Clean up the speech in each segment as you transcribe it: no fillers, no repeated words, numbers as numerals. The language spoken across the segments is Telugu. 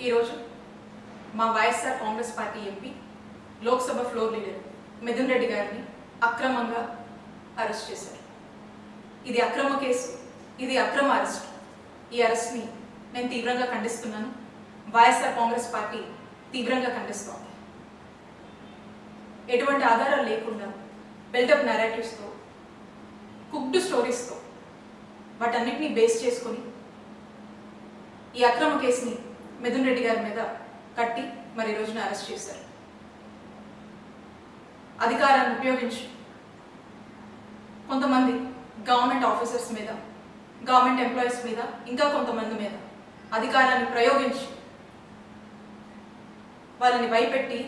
ఈరోజు మా YSR Congress party MP Lok Sabha floor leader Mithun Reddy గారిని అక్రమంగా అరెస్ట్ చేశారు. ఇది అక్రమ కేసు, ఇది అక్రమ అరెస్ట్. ఈ అరెస్ట్ని నేను తీవ్రంగా ఖండిస్తున్నాను. వైఎస్ఆర్ కాంగ్రెస్ పార్టీ తీవ్రంగా ఖండిస్తోంది. ఎటువంటి ఆధారాలు లేకుండా బిల్డప్ నెరేటివ్స్తో, కుక్డ్ స్టోరీస్తో వాటన్నిటినీ బేస్ చేసుకొని ఈ అక్రమ కేసుని మిథున్ రెడ్డి గారి మీద కట్టి మరి ఈ రోజున అరెస్ట్ చేశారు. అధికారాన్ని ఉపయోగించి కొంతమంది గవర్నమెంట్ ఆఫీసర్స్ మీద, గవర్నమెంట్ ఎంప్లాయీస్ మీద, ఇంకా కొంతమంది మీద అధికారాన్ని ప్రయోగించి వాళ్ళని భయపెట్టి,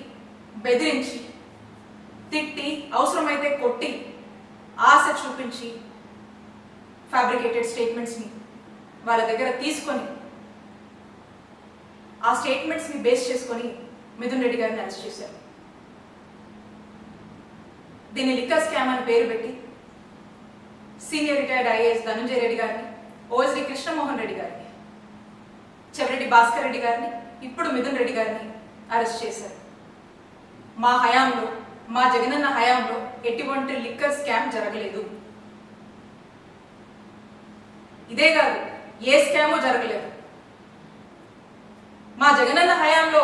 బెదిరించి, తిట్టి, అవసరమైతే కొట్టి, ఆశ చూపించి ఫ్యాబ్రికేటెడ్ స్టేట్మెంట్స్ని వాళ్ళ దగ్గర తీసుకొని ఆ స్టేట్మెంట్స్ని బేస్ చేసుకొని మిథున్ రెడ్డి గారిని అరెస్ట్ చేశారు. దీన్ని లిక్కర్ స్కామ్ అని పేరు పెట్టి senior retired IAS Dhananjaya Reddy గారిని, ఓఎస్డి కృష్ణమోహన్ రెడ్డి గారిని, చెవిరెడ్డి భాస్కర్ రెడ్డి గారిని, ఇప్పుడు మిథున్ రెడ్డి గారిని అరెస్ట్ చేశారు. మా హయాంలో, మా జగనన్న హయాంలో ఎటువంటి లిక్కర్ స్కామ్ జరగలేదు. ఇదే కాదు, ఏ స్కామో జరగలేదు. మా జగనన్న హయాంలో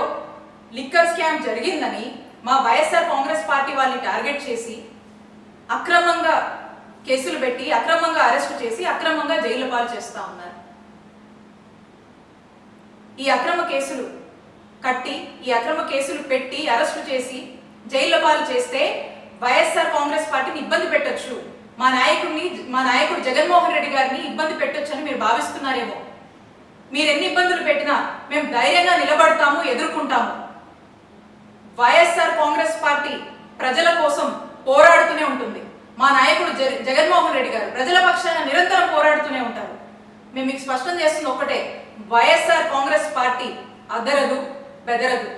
లిక్కర్ స్కామ్ జరిగిందని మా వైఎస్ఆర్ కాంగ్రెస్ పార్టీ వాళ్ళని టార్గెట్ చేసి అక్రమంగా కేసులు పెట్టి, అక్రమంగా అరెస్టు చేసి, అక్రమంగా జైలు పాలు చేస్తూ ఉన్నారు. ఈ అక్రమ కేసులు కట్టి, ఈ అక్రమ కేసులు పెట్టి అరెస్టు చేసి జైలు పాలు చేస్తే వైఎస్ఆర్ కాంగ్రెస్ పార్టీని ఇబ్బంది పెట్టొచ్చు, మా నాయకుడు జగన్మోహన్ రెడ్డి గారిని ఇబ్బంది పెట్టొచ్చు అని మీరు భావిస్తున్నారేమో. మీరు ఎన్ని ఇబ్బందులు పెట్టినా మేము ధైర్యంగా నిలబడతాము, ఎదుర్కొంటాము. వైఎస్ఆర్ కాంగ్రెస్ పార్టీ ప్రజల కోసం పోరాడుతూనే ఉంటుంది. మా నాయకుడు జగన్మోహన్ రెడ్డి గారు ప్రజల పక్షాన నిరంతరం పోరాడుతూనే ఉంటారు. మేము మీకు స్పష్టం చేస్తుంది ఒక్కటే, వైఎస్ఆర్ కాంగ్రెస్ పార్టీ అదరదు, బెదరదు.